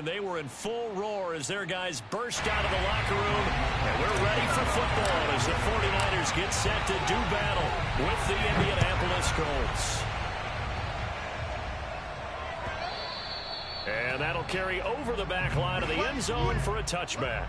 They were in full roar as their guys burst out of the locker room. And we're ready for football as the 49ers get set to do battle with the Indianapolis Colts. And that'll carry over the back line of the end zone for a touchback.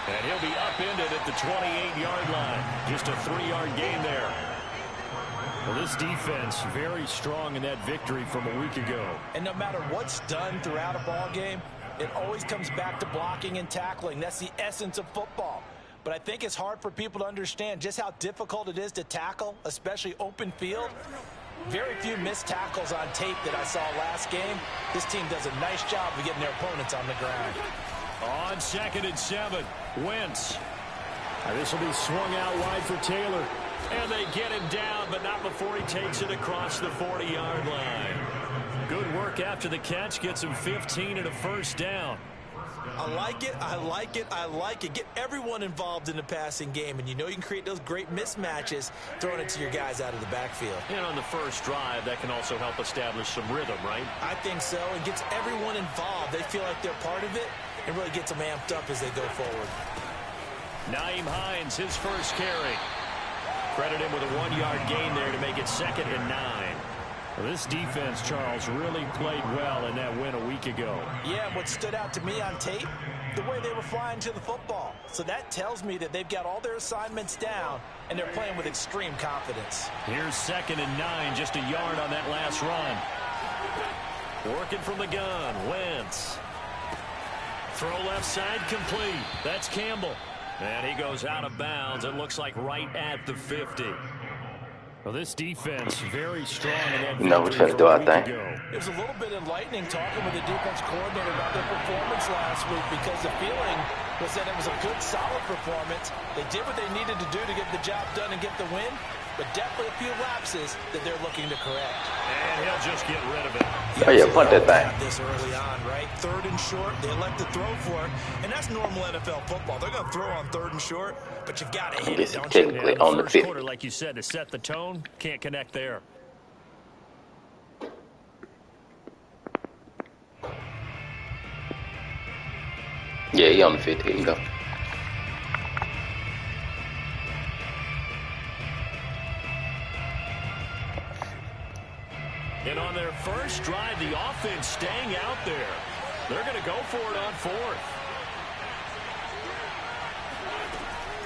And he'll be upended at the 28-yard line. Just a 3-yard gain there. Well, this defense very strong in that victory from a week ago. And no matter what's done throughout a ball game, it always comes back to blocking and tackling. That's the essence of football. But I think it's hard for people to understand just how difficult it is to tackle, especially open field. Very few missed tackles on tape that I saw last game. This team does a nice job of getting their opponents on the ground. On 2nd and 7, Wentz. This will be swung out wide for Taylor. And they get him down, but not before he takes it across the 40-yard line. Good work after the catch. Gets him 15 and a first down. I like it, I like it, I like it. Get everyone involved in the passing game, and you know you can create those great mismatches throwing it to your guys out of the backfield. And on the first drive, that can also help establish some rhythm, right? I think so. It gets everyone involved. They feel like they're part of it. It really gets them amped up as they go forward. Nyheim Hines, his first carry. Credit him with a 1-yard gain there to make it 2nd and 9. Well, this defense, Charles, really played well in that win a week ago. Yeah, what stood out to me on tape, the way they were flying to the football. So that tells me that they've got all their assignments down, and they're playing with extreme confidence. Here's 2nd and 9, just a yard on that last run. Working from the gun, Wentz. Throw left side complete. That's Campbell. And he goes out of bounds. It looks like right at the 50. Well, this defense very strong in that. You know what's going to do our thing. It was a little bit enlightening talking with the defense coordinator about their performance last week, because the feeling was that it was a good, solid performance. They did what they needed to do to get the job done and get the win, but definitely a few lapses that they're looking to correct. And he'll just get rid of it. Oh, yeah, punt that thing. This early on, right? 3rd and short, they elect to throw for it, and that's normal NFL football. They're going to throw on 3rd and short, but you've got to hit it, don't you? Technically on the 50. Quarter, like you said, to set the tone, can't connect there. Yeah, he on the 50. Here you go. And on their first drive, the offense staying out there. They're going to go for it on 4th.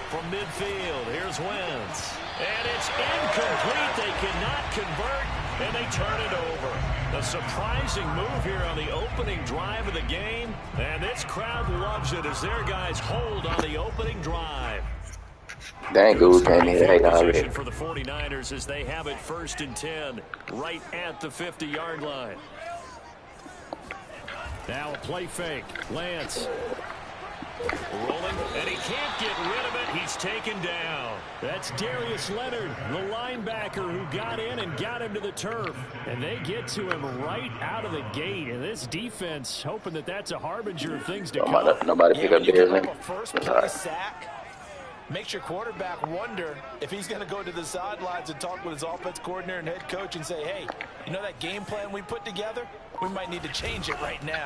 From midfield, here's Wentz. And it's incomplete. They cannot convert, and they turn it over. A surprising move here on the opening drive of the game. And this crowd loves it as their guys hold on the opening drive. Dang, good came here. Hey, already. For the 49ers as they have it 1st and 10 right at the 50-yard line. Now a play fake. Lance rolling, and he can't get rid of it. He's taken down. That's Darius Leonard, the linebacker who got in and got him to the turf. And they get to him right out of the gate. And this defense hoping that that's a harbinger of things to come. Nobody pick up Darius Leonard. First play sack. Makes your quarterback wonder if he's going to go to the sidelines and talk with his offense coordinator and head coach and say, hey, you know that game plan we put together? We might need to change it right now.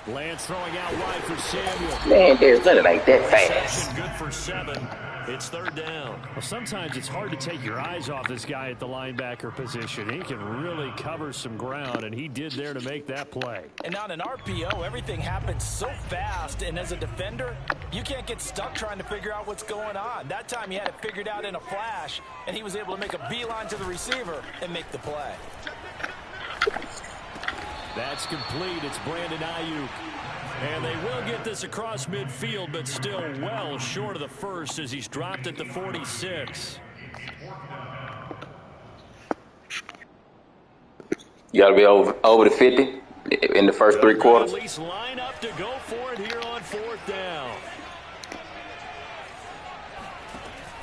Lance throwing out wide for Samuel. Man, Darius Leonard ain't that fast. Good for 7. It's 3rd down. Well, sometimes it's hard to take your eyes off this guy at the linebacker position. He can really cover some ground, and he did there to make that play. And on an RPO, everything happens so fast, and as a defender, you can't get stuck trying to figure out what's going on. That time he had it figured out in a flash, and he was able to make a beeline to the receiver and make the play. That's complete. It's Brandon Ayuk. And they will get this across midfield, but still well short of the first as he's dropped at the 46. You got to be over the 50 in the first 3 quarters. At least line up to go for it here on 4th down.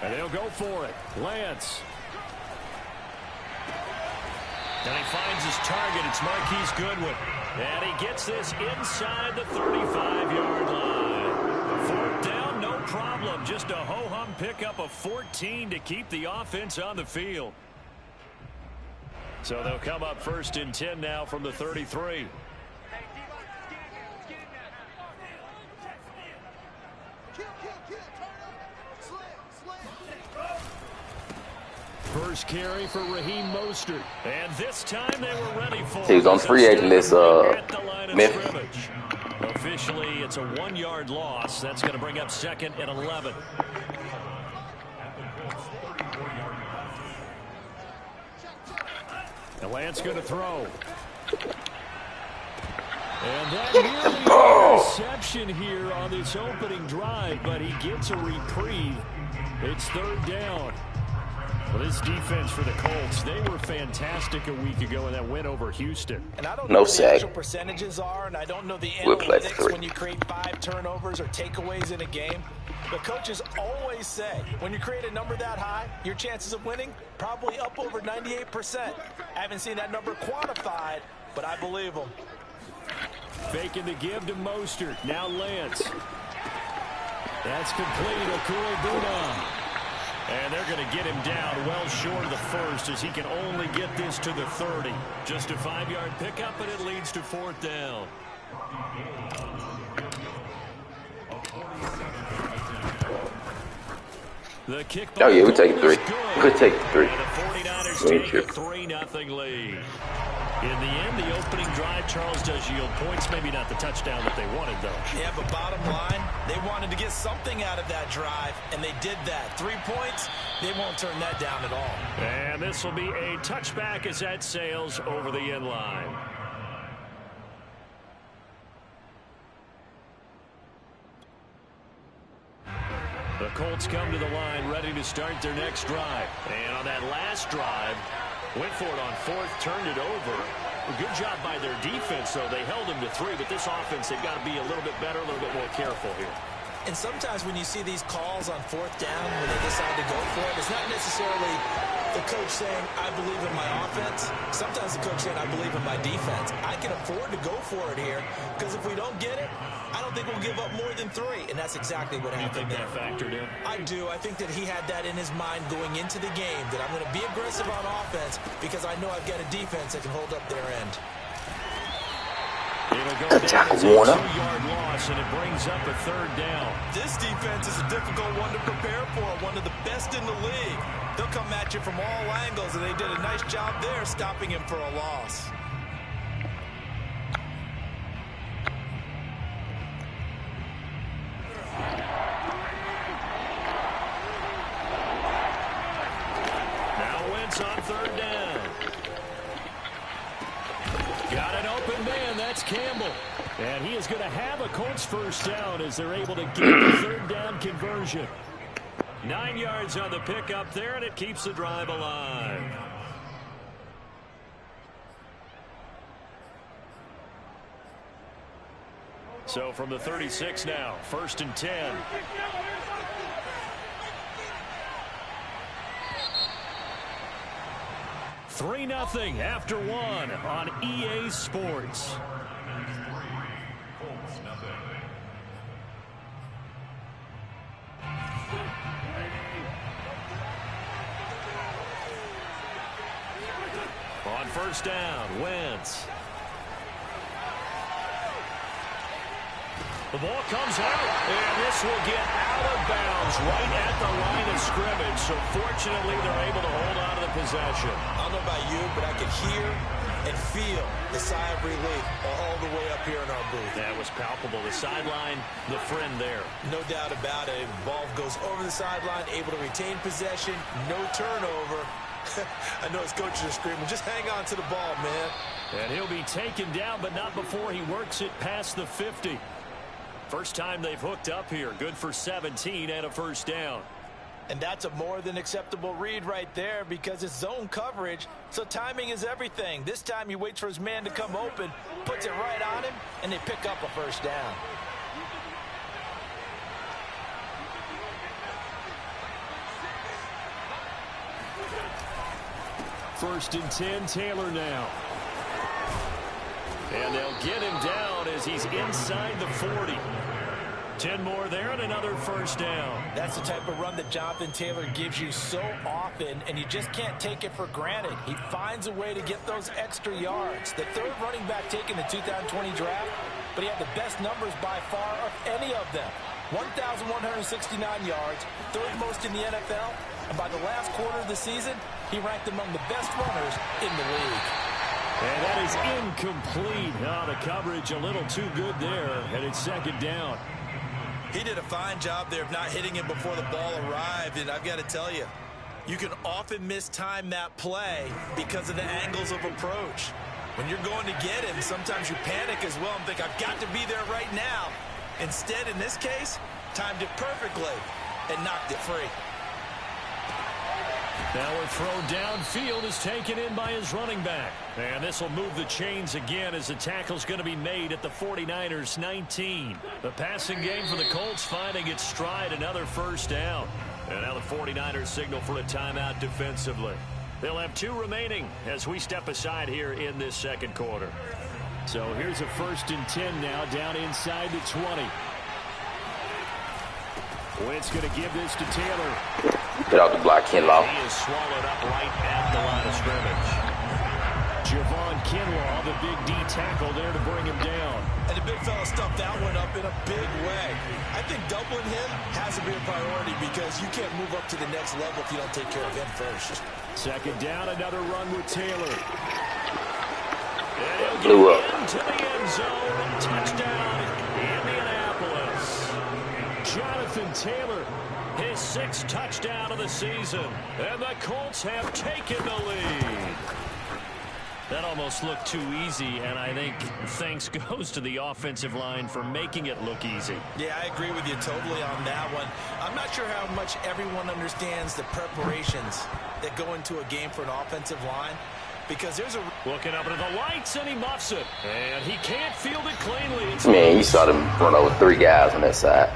And they'll go for it. Lance. And he finds his target. It's Marquise Goodwin. And he gets this inside the 35-yard line. Fourth down, no problem. Just a ho-hum pickup of 14 to keep the offense on the field. So they'll come up first and 10 now from the 33. First carry for Raheem Mostert. And this time they were ready for it. He was on free agent list, Memphis. Officially, it's a 1-yard loss. That's going to bring up second and 11. And Lance going to throw. And that nearly interception here on this opening drive, but he gets a reprieve. It's third down. Well, this defense for the Colts, they were fantastic a week ago in that win over Houston. And I don't know what the actual percentages are, and I don't know the analytics when you create 5 turnovers or takeaways in a game. But coaches always say, when you create a number that high, your chances of winning probably up over 98%. I haven't seen that number quantified, but I believe them. Faking the give to Mostert. Now Lance. That's complete. Okuegbuna. And they're going to get him down well short of the first as he can only get this to the 30. Just a 5-yard pickup, and it leads to fourth down. The kick. Oh, yeah, we'll take 3. We'll take 3. And the 49ers take a 3-0 lead. In the end, the opening drive, Charles, does yield points. Maybe not the touchdown that they wanted, though. Yeah, but bottom line, they wanted to get something out of that drive, and they did that. 3 points, they won't turn that down at all. And this will be a touchback as that sails over the end line. The Colts come to the line ready to start their next drive. And on that last drive, went for it on fourth, turned it over. A good job by their defense, though. They held them to 3, but this offense, they've got to be a little bit better, a little bit more careful here. And sometimes when you see these calls on fourth down, when they decide to go for it, it's not necessarily the coach saying, I believe in my offense. Sometimes the coach saying, I believe in my defense. I can afford to go for it here, because if we don't get it, I don't think we'll give up more than 3. And that's exactly what happened there. You think that factored in? I do. I think that he had that in his mind going into the game, that I'm going to be aggressive on offense because I know I've got a defense that can hold up their end. It'll go down as a 2-yard loss, and it brings up a third down. This defense is a difficult one to prepare for, one of the best in the league. They'll come at you from all angles, and they did a nice job there stopping him for a loss. Now Wentz on third down. Got an open man. That's Campbell. And he is going to have a Colts first down as they're able to get the third down conversion. 9 yards on the pickup there, and it keeps the drive alive. So from the 36 now, first and 10. Three 0 after 1 on EA Sports. On first down, Wentz. The ball comes out, and this will get out of bounds right at the line of scrimmage. So fortunately, they're able to hold on to the possession. I don't know about you, but I could hear and feel the sigh of relief all the way up here in our booth. That was palpable. The sideline, the friend there. No doubt about it. Ball goes over the sideline, able to retain possession, no turnover. I know his coaches are screaming, just hang on to the ball, man. And he'll be taken down, but not before he works it past the 50. First time they've hooked up here. Good for 17 and a first down. And that's a more than acceptable read right there because it's zone coverage, so timing is everything. This time he waits for his man to come open, puts it right on him, and they pick up a first down. 1st and 10, Taylor now. And they'll get him down as he's inside the 40. 10 more there and another first down. That's the type of run that Jonathan Taylor gives you so often, and you just can't take it for granted. He finds a way to get those extra yards. The third running back taken the 2020 draft, but he had the best numbers by far of any of them. 1,169 yards, third most in the NFL, and by the last quarter of the season, he ranked among the best runners in the league. And that is incomplete. Oh, the coverage a little too good there, and it's 2nd down. He did a fine job there of not hitting him before the ball arrived, and I've got to tell you, you can often mistime that play because of the angles of approach. When you're going to get him, sometimes you panic as well and think, I've got to be there right now. Instead, in this case, timed it perfectly and knocked it free. Now a throw downfield is taken in by his running back. And this will move the chains again as the tackle's going to be made at the 49ers 19. The passing game for the Colts finding its stride, another first down. And now the 49ers signal for a timeout defensively. They'll have 2 remaining as we step aside here in this 2nd quarter. So here's a 1st and 10 now down inside the 20. Wentz going to give this to Taylor. Get out the block, Kinlaw. He is swallowed up right at the line of scrimmage. Javon Kinlaw, the big D tackle there to bring him down. And the big fella stuffed that one up in a big way. I think doubling him has to be a priority because you can't move up to the next level if you don't take care of him first. 2nd down, another run with Taylor. And he'll Blew up. into the end zone. Touchdown, Indianapolis. Jonathan Taylor, his 6th touchdown of the season. And the Colts have taken the lead. That almost looked too easy, and I think thanks goes to the offensive line for making it look easy. Yeah, I agree with you totally on that one. I'm not sure how much everyone understands the preparations that go into a game for an offensive line, because there's a... Looking up into the lights, and he muffs it. And he can't field it cleanly. Man, you saw them run over 3 guys on that side.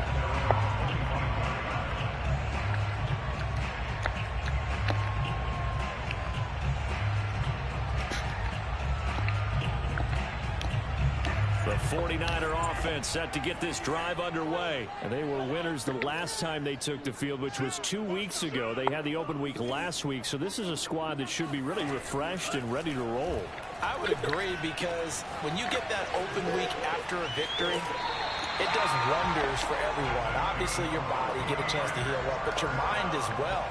The 49er offense set to get this drive underway. And they were winners the last time they took the field, which was 2 weeks ago. They had the open week last week, so this is a squad that should be really refreshed and ready to roll. I would agree, because when you get that open week after a victory, it does wonders for everyone. Obviously, your body get a chance to heal up, but your mind as well.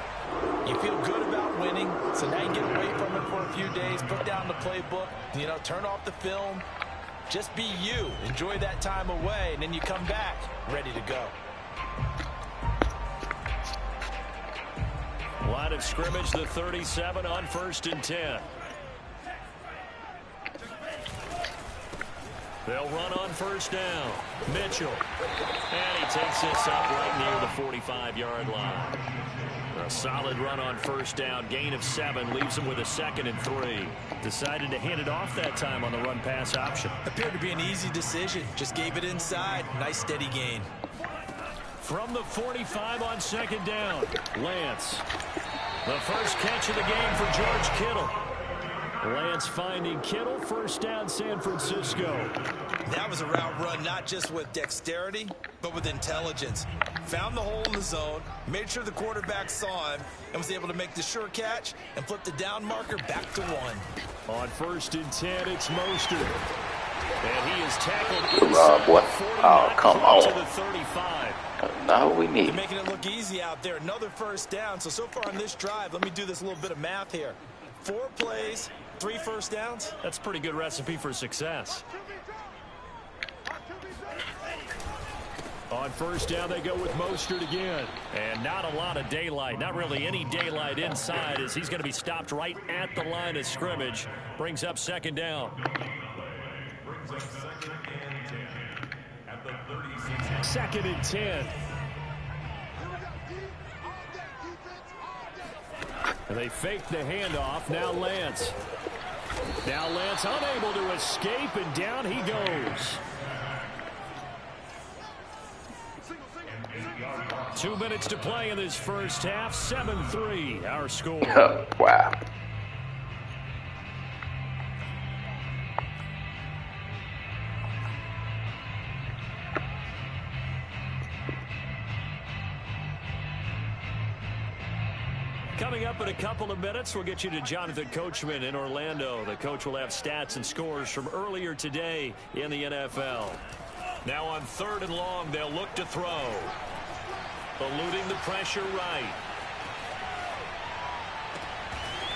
You feel good about winning, so now you get away from it for a few days, put down the playbook, turn off the film. Just be you. Enjoy that time away, and then you come back ready to go. Line of scrimmage, the 37 on 1st and 10. They'll run on 1st down. Mitchell. And he takes this up right near the 45-yard line. A solid run on 1st down. Gain of 7. Leaves him with a 2nd and 3. Decided to hand it off that time on the run-pass option. Appeared to be an easy decision. Just gave it inside. Nice steady gain. From the 45 on 2nd down. Lance. The first catch of the game for George Kittle. Lance finding Kittle. 1st down, San Francisco. That was a route run not just with dexterity, but with intelligence. Found the hole in the zone, made sure the quarterback saw him, and was able to make the sure catch and flip the down marker back to 1. On 1st and 10, it's Mostert. And he is tackled Good job, boy. Oh, come on. to the 35. No, we need. They're making it look easy out there. Another 1st down. So far on this drive, let me do this little bit of math here. 4 plays, 3 1st downs. That's a pretty good recipe for success. On 1st down, they go with Mostert again. And not a lot of daylight. Not really any daylight inside, as he's going to be stopped right at the line of scrimmage. Brings up 2nd down. 2nd and 10. And they fake the handoff. Now Lance. Now Lance unable to escape, and down he goes. 2 minutes to play in this first half. 7-3 our score. Wow. Coming up in a couple of minutes, we'll get you to Jonathan Coachman in Orlando. The coach will have stats and scores from earlier today in the NFL. Now on 3rd and long, they'll look to throw. Eluding the pressure right.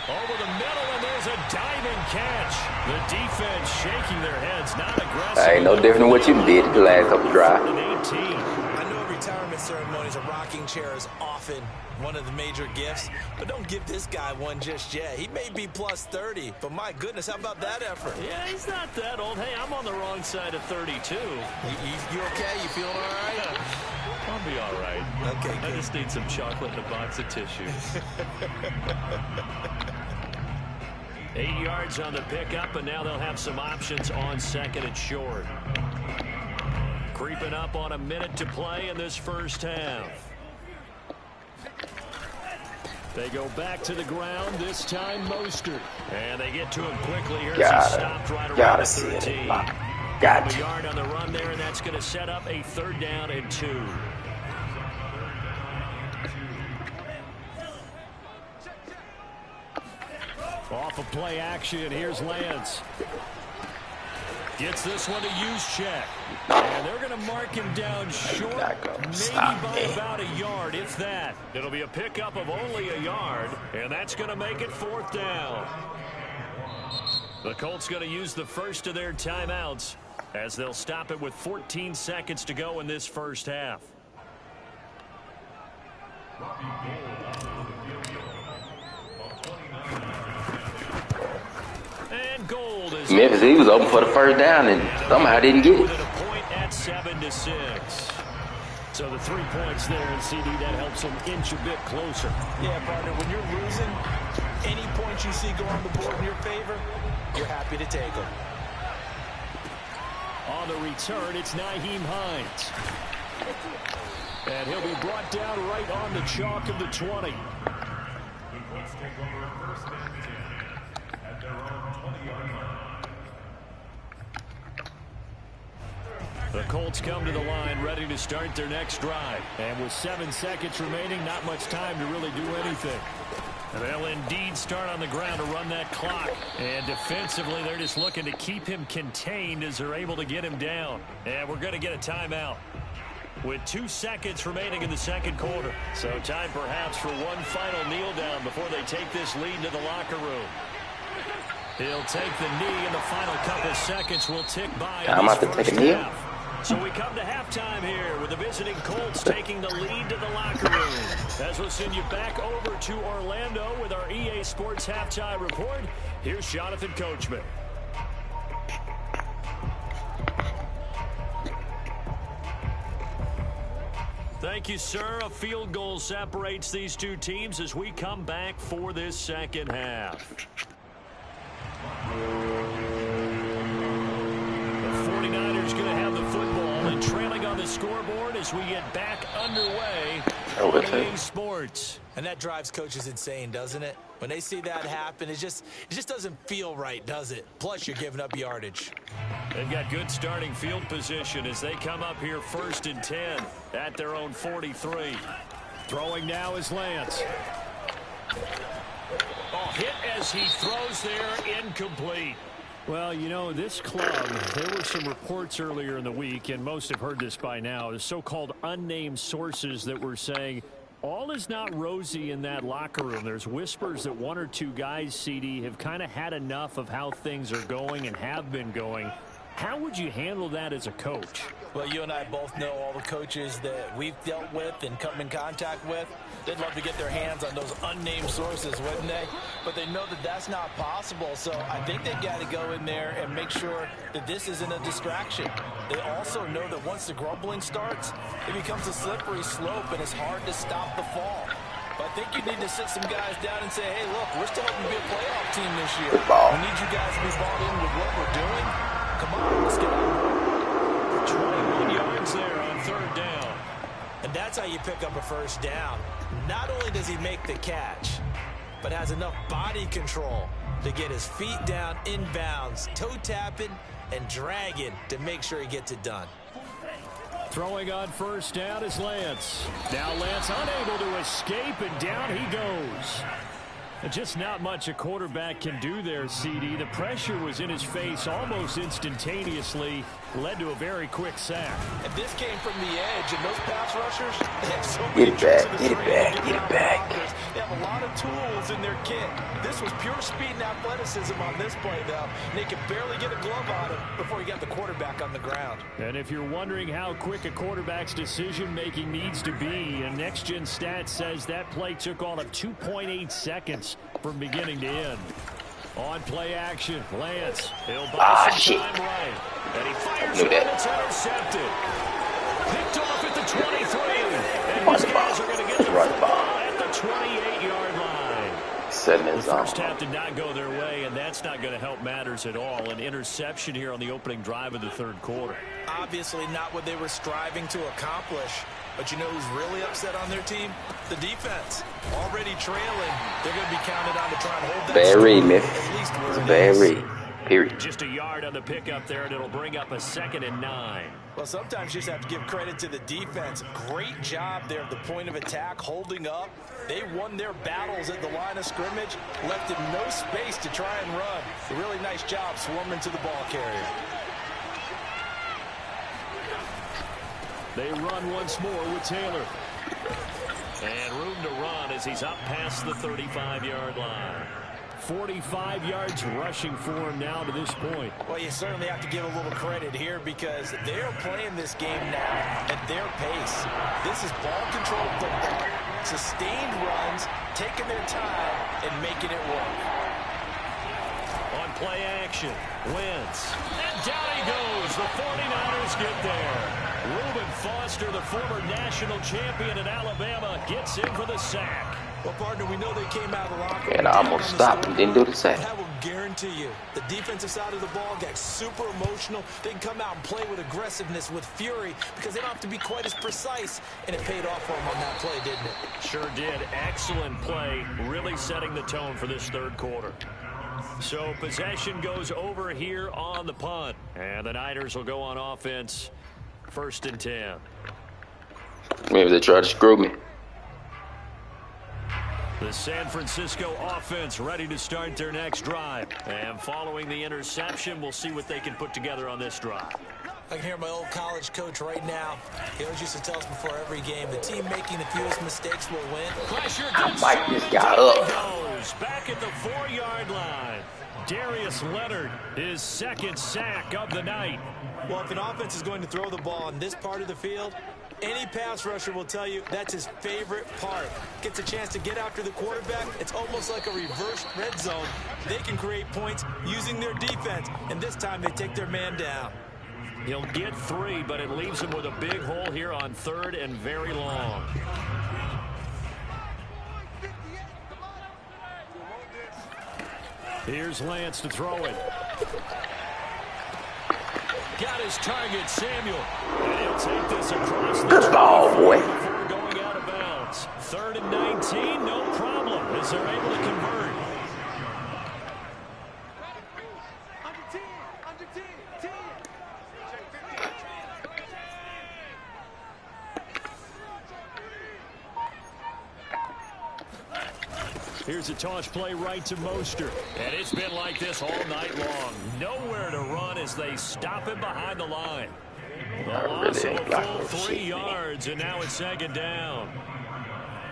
Over the middle, and there's a diving catch. The defense shaking their heads, not aggressive. Hey, no different than what you did the last couple drives. I know retirement ceremonies, a rocking chair is often one of the major gifts, but don't give this guy one just yet. He may be plus 30, but my goodness, how about that effort? Yeah, he's not that old. Hey, I'm on the wrong side of 32. You okay? You feeling all right? I'll be all right. Okay, good. I just need some chocolate and a box of tissue. 8 yards on the pickup, and now they'll have some options on 2nd and short. Creeping up on a minute to play in this first half. They go back to the ground, this time Mostert. And they get to him quickly here as he stopped right around the 13. Got a yard on the run there, and that's going to set up a 3rd down and 2. Off of play action, here's Lance. Gets this one to Juszczyk. And they're going to mark him down short, maybe by about a yard, if that. It'll be a pickup of only a yard, and that's going to make it 4th down. The Colts going to use the first of their timeouts as they'll stop it with 14 seconds to go in this first half. And Gold is Memphis, he was open for the 1st down and somehow didn't get it. A point at 7-6. So the 3 points there, and CD, that helps them inch a bit closer. Yeah, partner, when you're losing, any points you see go on the board in your favor, you're happy to take them. On the return, it's Nyheim Hines. And he'll be brought down right on the chalk of the 20. The Colts come to the line ready to start their next drive. And with 7 seconds remaining, not much time to really do anything. And they'll indeed start on the ground to run that clock. And defensively, they're just looking to keep him contained as they're able to get him down. And we're going to get a timeout with 2 seconds remaining in the 2nd quarter. So time perhaps for one final kneel down before they take this lead to the locker room. He'll take the knee, and the final couple seconds will tick by. I'm about to take a knee. So we come to halftime here with the visiting Colts taking the lead to the locker room. As we'll send you back over to Orlando with our EA Sports Halftime Report, here's Jonathan Coachman. Thank you, sir. A field goal separates these two teams as we come back for this second half. The 49ers going to have the football and trailing on the scoreboard as we get back underway on EA Sports. And that drives coaches insane, doesn't it? When they see that happen, it just doesn't feel right, does it? Plus, you're giving up yardage. They've got good starting field position as they come up here 1st and 10 at their own 43. Throwing now is Lance. Oh, hit as he throws there, incomplete. Well, you know, this club, there were some reports earlier in the week, and most have heard this by now, the so-called unnamed sources that were saying all is not rosy in that locker room. There's whispers that 1 or 2 guys, CD, have kind of had enough of how things are going and have been going. How would you handle that as a coach? Well, you and I both know all the coaches that we've dealt with and come in contact with. They'd love to get their hands on those unnamed sources, wouldn't they? But they know that that's not possible, so I think they've got to go in there and make sure that this isn't a distraction. They also know that once the grumbling starts, it becomes a slippery slope, and it's hard to stop the fall. But I think you need to sit some guys down and say, hey, look, we're still going to be a playoff team this year. We need you guys to be bought in with what we're doing. Come on, let's get on board. 21 yards there on 3rd down. And that's how you pick up a 1st down. Not only does he make the catch, but has enough body control to get his feet down inbounds, toe tapping and dragging to make sure he gets it done. Throwing on first down is Lance. Now Lance unable to escape, and down he goes. Just not much a quarterback can do there, CD. The pressure was in his face almost instantaneously, led to a very quick sack. And this came from the edge, and those pass rushers, they have so Get many it tricks back, in the get it trade back, to get it around back. blockers. They have a lot of tools in their kit. This was pure speed and athleticism on this play, though. And they could barely get a glove on him before he got the quarterback on the ground. And if you're wondering how quick a quarterback's decision-making needs to be, and Next Gen Stats says that play took all of 2.8 seconds from beginning to end. On play action, Lance. He'll buy some time right. And he fires one that's intercepted. Picked off at the 23. And these guys are going to get the football at the 28-yard line. The first half did not go their way, and that's not going to help matters at all. An interception here on the opening drive of the third quarter. Obviously not what they were striving to accomplish. But you know who's really upset on their team? The defense. Already trailing. They're going to be counted on to try and hold that. Very. Period. Just a yard on the pickup there, and it'll bring up a 2nd and 9. Well, sometimes you just have to give credit to the defense. Great job there at the point of attack, holding up. They won their battles at the line of scrimmage, left it no space to try and run. A really nice job swarming to the ball carrier. They run once more with Taylor. And room to run as he's up past the 35-yard line. 45 yards rushing for him now to this point. Well, you certainly have to give a little credit here because they're playing this game now at their pace. This is ball control football. Sustained runs, taking their time, and making it work. On play action, Wentz. And down he goes. The 49ers get there. Reuben Foster, the former national champion in Alabama, gets in for the sack. Well, partner, we know they came out of the locker room. And I almost stopped and didn't do the sack. I will guarantee you, the defensive side of the ball got super emotional. They can come out and play with aggressiveness, with fury, because they don't have to be quite as precise. And it paid off for them on that play, didn't it? Sure did. Excellent play, really setting the tone for this third quarter. So possession goes over here on the punt. And the Niners will go on offense. 1st and 10. Maybe they try to screw me. The San Francisco offense ready to start their next drive. And following the interception, we'll see what they can put together on this drive. I can hear my old college coach right now. He always used to tell us before every game, the team making the fewest mistakes will win. Pressure I mic this guy up. goes back at the 4-yard line. Darius Leonard, his 2nd sack of the night. Well, if an offense is going to throw the ball in this part of the field, any pass rusher will tell you that's his favorite part. Gets a chance to get after the quarterback. It's almost like a reverse red zone. They can create points using their defense, and this time they take their man down. He'll get 3, but it leaves him with a big hole here on 3rd and very long. Here's Lance to throw it. Got his target, Samuel. And he'll take this across the Good ball, boy. before going out of bounds. 3rd and 19, no problem, as they're able to convert. Here's a toss play right to Mostert. And it's been like this all night long. Nowhere to run as they stop him behind the line. The loss of a full 3 yards, and now it's 2nd down.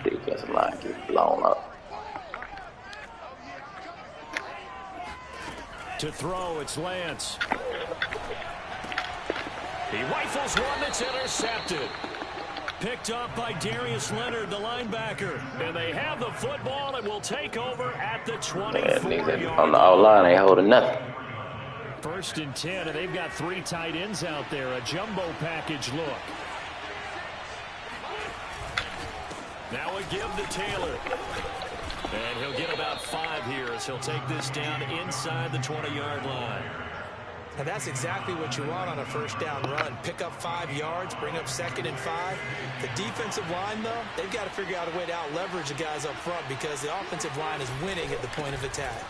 Defensive line gets blown up. To throw, it's Lance. He rifles one that's intercepted. Picked up by Darius Leonard, the linebacker. And they have the football and will take over at the 24-yard line. On the outline, they holding nothing. 1st and 10, and they've got 3 tight ends out there. A jumbo package look. Now a give to Taylor. And he'll get about 5 here as he'll take this down inside the 20-yard line. And that's exactly what you want on a 1st down run. Pick up 5 yards, bring up 2nd and 5. The defensive line, though, they've got to figure out a way to out-leverage the guys up front because the offensive line is winning at the point of attack.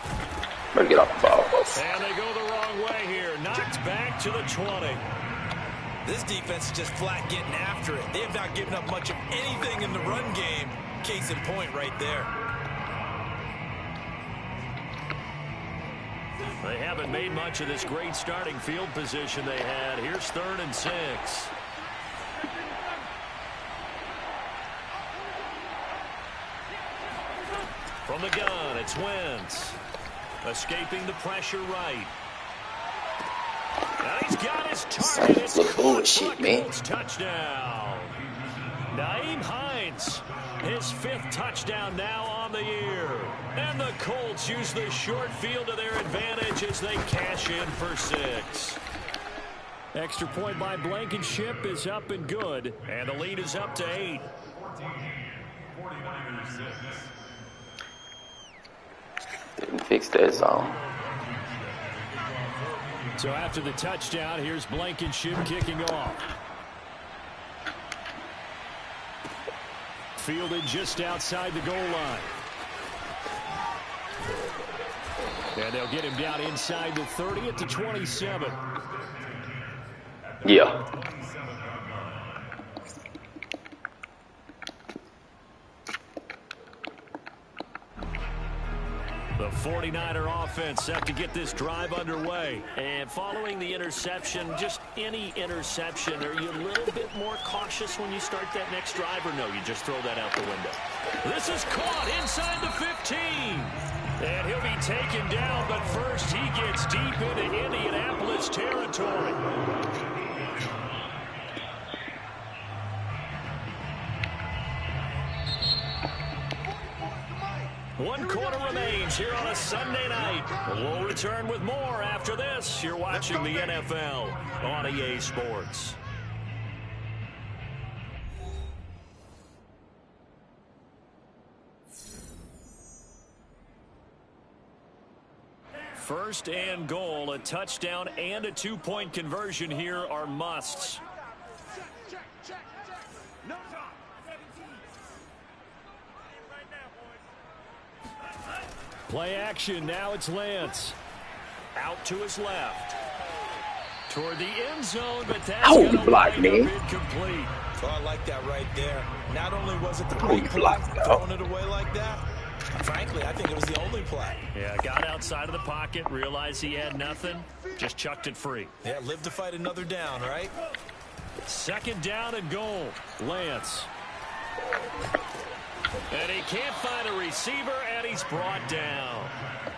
Better get off the ball, folks. And they go the wrong way here. Knocked back to the 20. This defense is just flat getting after it. They have not given up much of anything in the run game. Case in point right there. They haven't made much of this great starting field position they had. Here's 3rd and 6. From the gun, it's Wentz. Escaping the pressure right. Now he's got his target. It's bullshit, man. Touchdown. Nyheim Hines, his 5th touchdown now on the year. And the Colts use the short field to their advantage as they cash in for 6. Extra point by Blankenship is up and good. And the lead is up to 8. Didn't fix that zone. So after the touchdown, here's Blankenship kicking off. Fielded just outside the goal line. And they'll get him down inside the 30 at the 27. Yeah. The 49er offense set to get this drive underway. And following the interception, just any interception, are you a little bit more cautious when you start that next drive, or no, you just throw that out the window? This is caught inside the 15. And he'll be taken down, but first he gets deep into Indianapolis territory. One quarter remains here on a Sunday night. We'll return with more after this. You're watching the NFL on EA Sports. First and goal, a touchdown and a 2-point conversion here are musts. Play action, now it's Lance. Out to his left. Toward the end zone, but that's going to block me. Incomplete. Oh, I like that right there. Not only was it the great play, throwing it away like that, frankly, I think it was the only play. Yeah, got outside of the pocket, realized he had nothing, just chucked it free. Yeah, live to fight another down, right? 2nd down and goal. Lance. And he can't find a receiver, and he's brought down.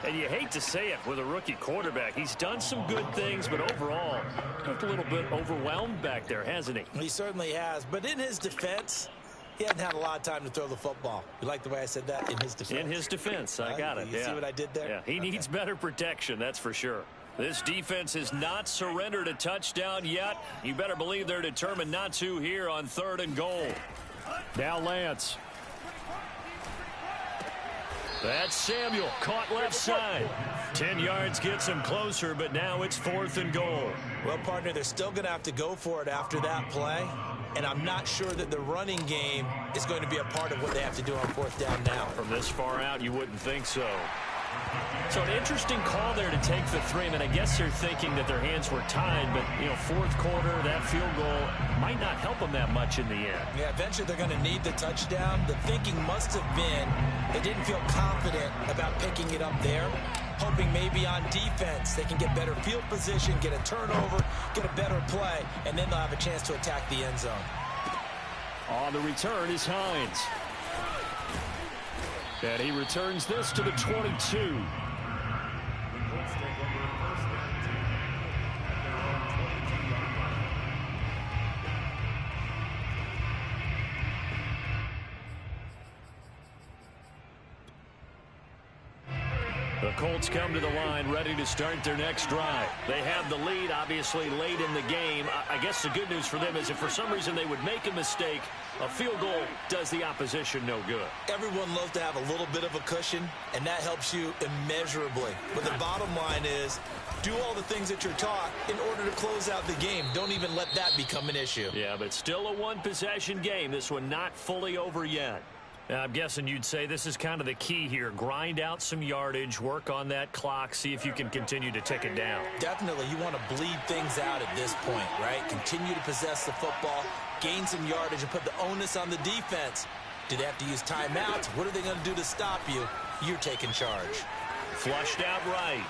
And you hate to say it with a rookie quarterback. He's done some good things, but overall, looked a little bit overwhelmed back there, hasn't he? He certainly has. But in his defense, he hadn't had a lot of time to throw the football. You like the way I said that? In his defense. In his defense, I got it. You see what I did there? Yeah, he needs better protection, that's for sure. This defense has not surrendered a touchdown yet. You better believe they're determined not to here on 3rd and goal. Now Lance. That's Samuel, caught left side. 10 yards gets him closer, but now it's 4th and goal. Well, partner, they're still going to have to go for it after that play. And I'm not sure that the running game is going to be a part of what they have to do on 4th down now. From this far out, you wouldn't think so. So an interesting call there to take the 3. I mean, I guess they're thinking that their hands were tied, but, you know, 4th quarter, that field goal might not help them that much in the end. Yeah, eventually they're going to need the touchdown. The thinking must have been they didn't feel confident about picking it up there, hoping maybe on defense they can get better field position, get a turnover, get a better play, and then they'll have a chance to attack the end zone. On the return is Hines. And he returns this to the 22. The Colts come to the line ready to start their next drive. They have the lead, obviously, late in the game. I guess the good news for them is if for some reason they would make a mistake, a field goal does the opposition no good. Everyone loves to have a little bit of a cushion, and that helps you immeasurably. But the bottom line is, do all the things that you're taught in order to close out the game. Don't even let that become an issue. Yeah, but still a one-possession game. This one not fully over yet. I'm guessing you'd say this is kind of the key here. Grind out some yardage, work on that clock, see if you can continue to tick it down. Definitely, you want to bleed things out at this point, right? Continue to possess the football, gain some yardage, and put the onus on the defense. Do they have to use timeouts? What are they going to do to stop you? You're taking charge. Flushed out right.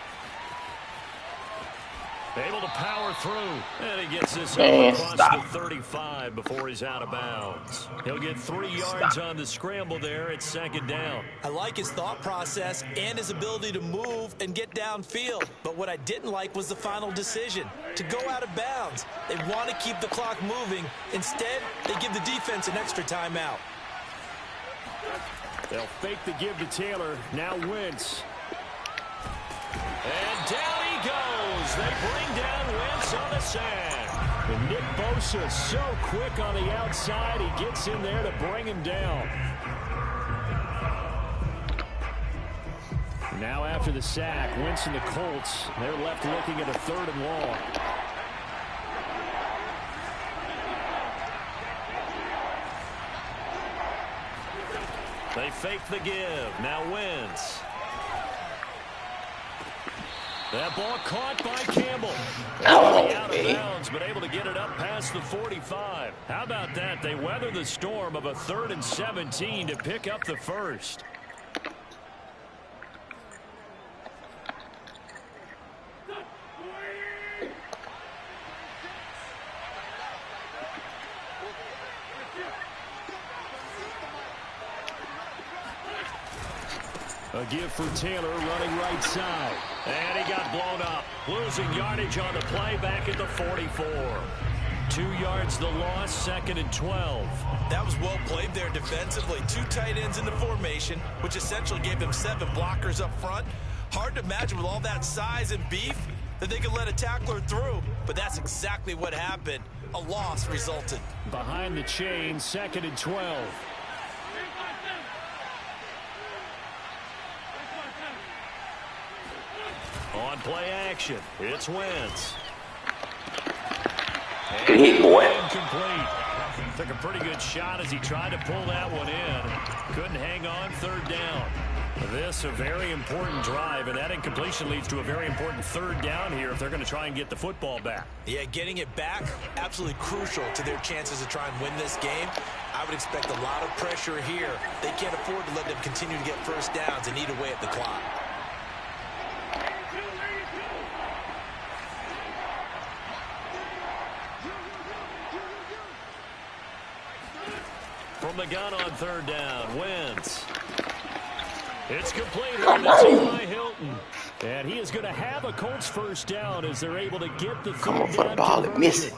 Able to power through. And he gets this across the 35 before he's out of bounds. He'll get 3 yards on the scramble there. It's second down. I like his thought process and his ability to move and get downfield. But what I didn't like was the final decision, to go out of bounds. They want to keep the clock moving. Instead, they give the defense an extra timeout. They'll fake the give to Taylor. Now Wentz. And down he goes. They bring down Wentz on the sack. And Nick Bosa so quick on the outside. He gets in there to bring him down. Now after the sack, Wentz and the Colts, they're left looking at a 3rd and long. They fake the give. Now Wentz. That ball caught by Campbell. Out of bounds, but able to get it up past the 45. How about that? They weather the storm of a 3rd and 17 to pick up the first. A give for Taylor running right side. And he got blown up. Losing yardage on the play back at the 44. 2 yards the loss, 2nd and 12. That was well played there defensively. 2 tight ends in the formation, which essentially gave them 7 blockers up front. Hard to imagine with all that size and beef that they could let a tackler through. But that's exactly what happened. A loss resulted. Behind the chain, 2nd and 12. On play action, it's Wentz. Good hit, boy. Incomplete. Took a pretty good shot as he tried to pull that one in. Couldn't hang on, 3rd down. This a very important drive, and that incompletion leads to a very important 3rd down here if they're going to try and get the football back. Yeah, getting it back, absolutely crucial to their chances to try and win this game. I would expect a lot of pressure here. They can't afford to let them continue to get first downs and eat away at the clock. From the gun on 3rd down, Wentz. It's complete here to T.Y. Hilton. And he is going to have a Colts first down as they're able to get the 3rd down conversion.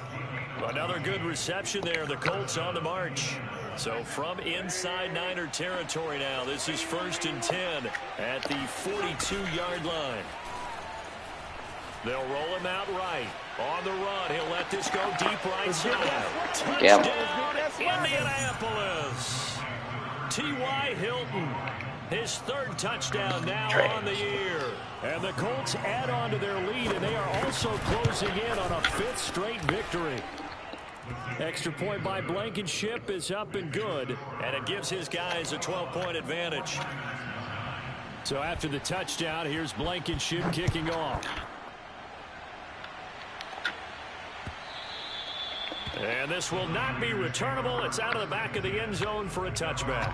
Another good reception there. The Colts on the march. So from inside Niner territory now, this is 1st and 10 at the 42-yard line. They'll roll him out right. On the run, he'll let this go deep right side. Touchdown, Indianapolis. T.Y. Hilton, his 3rd touchdown now on the year. And the Colts add on to their lead, and they are also closing in on a 5th straight victory. Extra point by Blankenship is up and good, and it gives his guys a 12-point advantage. So after the touchdown, here's Blankenship kicking off. And this will not be returnable. It's out of the back of the end zone for a touchback.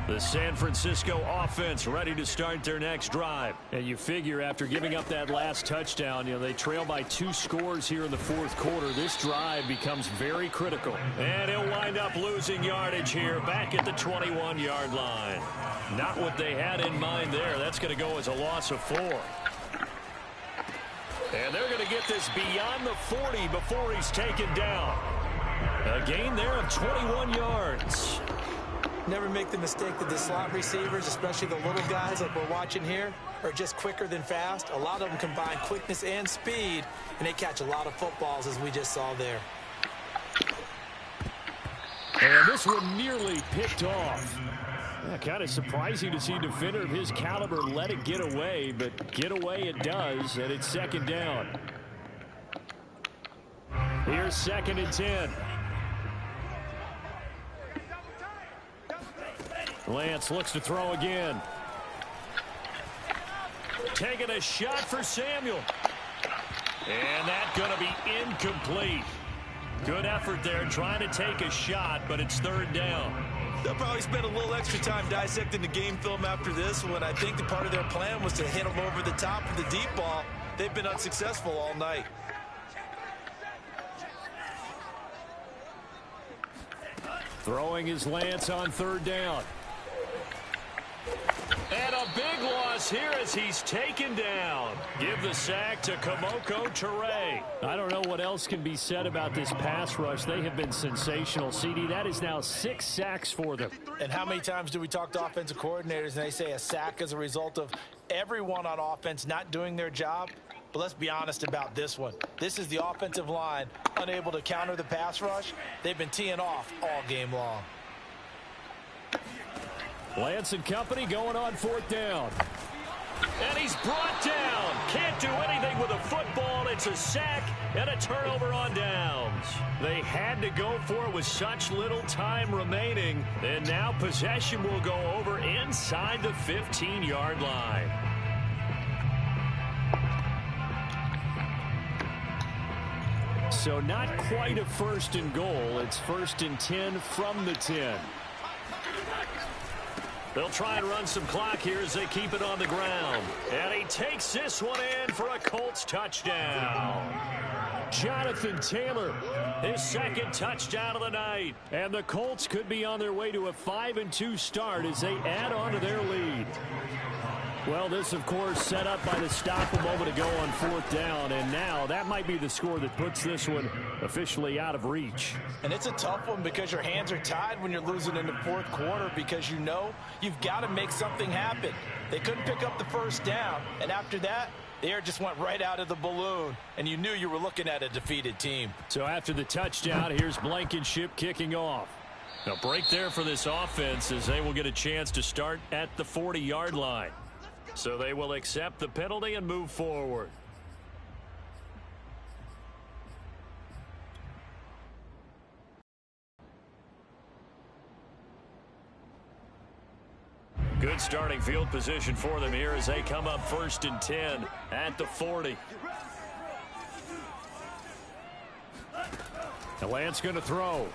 The San Francisco offense ready to start their next drive. And you figure after giving up that last touchdown, they trail by 2 scores here in the 4th quarter. This drive becomes very critical. And he'll wind up losing yardage here back at the 21-yard line. Not what they had in mind there. That's going to go as a loss of 4. And they're going to get this beyond the 40 before he's taken down. A gain there of 21 yards. Never make the mistake that the slot receivers, especially the little guys like we're watching here, are just quicker than fast. A lot of them combine quickness and speed, and they catch a lot of footballs, as we just saw there. And this one nearly picked off. Yeah, kind of surprising to see a defender of his caliber let it get away, but get away it does, and it's second down. Here's 2nd and 10. Lance looks to throw again. Taking a shot for Samuel. And that's going to be incomplete. Good effort there trying to take a shot, but it's 3rd down. They'll probably spend a little extra time dissecting the game film after this one. I think the part of their plan was to hit them over the top of the deep ball. They've been unsuccessful all night. Throwing his Lance on 3rd down. And a big loss here as he's taken down. Give the sack to Kamoko Ture. I don't know what else can be said about this pass rush. They have been sensational. CD, that is now 6 sacks for them. And how many times do we talk to offensive coordinators and they say a sack is a result of everyone on offense not doing their job? But let's be honest about this one. This is the offensive line unable to counter the pass rush. They've been teeing off all game long. Lance and company going on 4th down. And he's brought down. Can't do anything with a football. It's a sack and a turnover on downs. They had to go for it with such little time remaining. And now possession will go over inside the 15-yard line. So not quite a 1st and goal. It's 1st and 10 from the 10. They'll try and run some clock here as they keep it on the ground. And he takes this one in for a Colts touchdown. Jonathan Taylor, his 2nd touchdown of the night. And the Colts could be on their way to a 5-2 start as they add on to their lead. Well, this, of course, set up by the stop a moment ago on 4th down, and now that might be the score that puts this one officially out of reach. And it's a tough one because your hands are tied when you're losing in the 4th quarter because you know you've got to make something happen. They couldn't pick up the 1st down, and after that, the air just went right out of the balloon, and you knew you were looking at a defeated team. So after the touchdown, here's Blankenship kicking off. A break there for this offense as they will get a chance to start at the 40-yard line. So they will accept the penalty and move forward. Good starting field position for them here as they come up 1st and 10 at the 40. The Lance going to throw.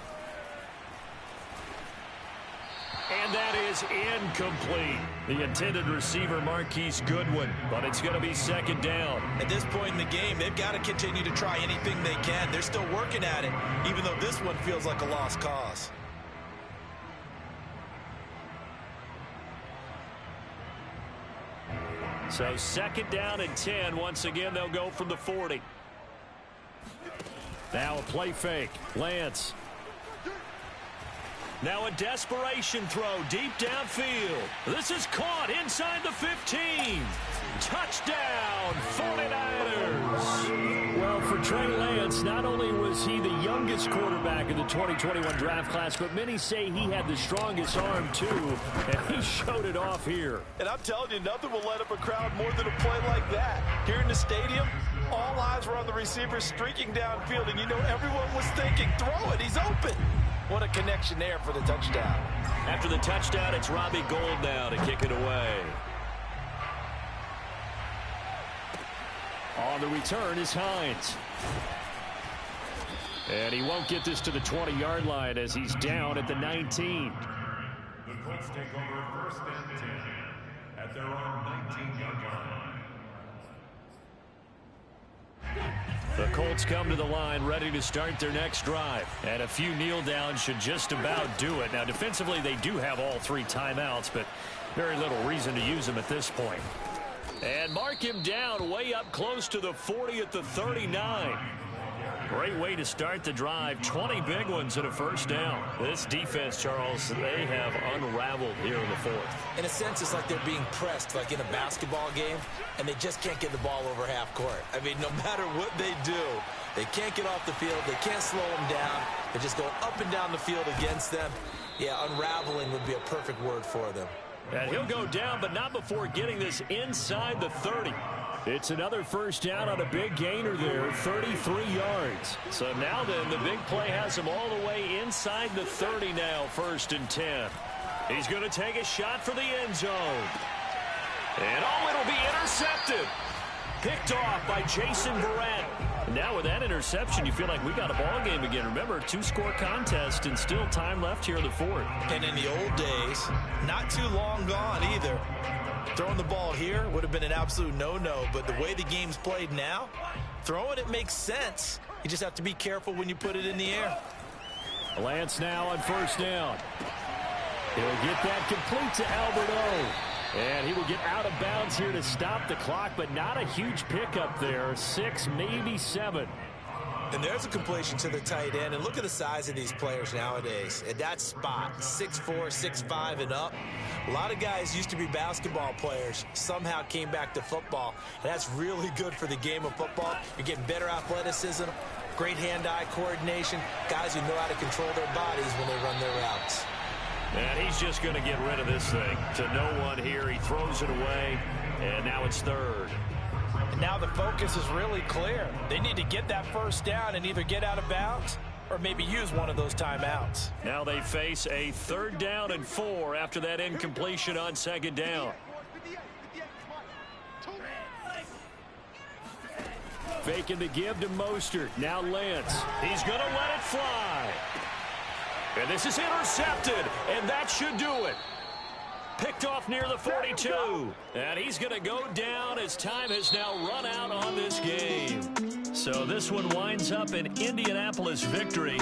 And that is incomplete. The intended receiver, Marquise Goodwin, but it's going to be 2nd down. At this point in the game, they've got to continue to try anything they can. They're still working at it, even though this one feels like a lost cause. So 2nd down and 10. Once again, they'll go from the 40. Now a play fake. Lance. Now a desperation throw deep downfield. This is caught inside the 15. Touchdown, 49ers. Well, for Trey Lance, not only was he the youngest quarterback in the 2021 draft class, but many say he had the strongest arm, too, and he showed it off here. And I'm telling you, nothing will light up a crowd more than a play like that. Here in the stadium, all eyes were on the receiver streaking downfield, and you know everyone was thinking, throw it, he's open. What a connection there for the touchdown. After the touchdown, it's Robbie Gould now to kick it away. On the return is Hines. And he won't get this to the 20-yard line as he's down at the 19. The Colts take over 1st and 10 at their own 19-yard line. The Colts come to the line ready to start their next drive. And a few kneel downs should just about do it. Now, defensively, they do have all 3 timeouts, but very little reason to use them at this point. And mark him down way up close to the 40 at the 39. Great way to start the drive. 20 big ones and a 1st down. This defense, Charles, they have unraveled here in the 4th. In a sense, it's like they're being pressed, like in a basketball game, and they just can't get the ball over half court. I mean, no matter what they do, they can't get off the field. They can't slow them down. They're just going up and down the field against them. Yeah, unraveling would be a perfect word for them. And he'll go down, but not before getting this inside the 30. It's another first down on a big gainer there, 33 yards. So now then, the big play has him all the way inside the 30 now, 1st and 10. He's going to take a shot for the end zone. And it'll be intercepted. Picked off by Jason Verrett. Now with that interception, you feel like we got a ball game again. Remember, 2-score contest and still time left here in the 4th. And in the old days, not too long gone either. Throwing the ball here would have been an absolute no-no, but the way the game's played now, throwing it makes sense. You just have to be careful when you put it in the air. Lance now on 1st down. He'll get that complete to Alberto. And he will get out of bounds here to stop the clock, but not a huge pickup there. 6, maybe 7. And there's a completion to the tight end. And look at the size of these players nowadays. At that spot, 6'4", 6'5", and up. A lot of guys used to be basketball players, somehow came back to football. And that's really good for the game of football. You're getting better athleticism, great hand-eye coordination, guys who know how to control their bodies when they run their routes. And he's just going to get rid of this thing to no one here. He throws it away, and now it's 3rd. And now the focus is really clear. They need to get that first down and either get out of bounds or maybe use one of those timeouts. Now they face a 3rd down and 4 after that incompletion on 2nd down. Faking the give to Mostert. Now Lance. He's going to let it fly. And this is intercepted, and that should do it. Picked off near the 42. And he's going to go down as time has now run out on this game. So this one winds up an Indianapolis victory.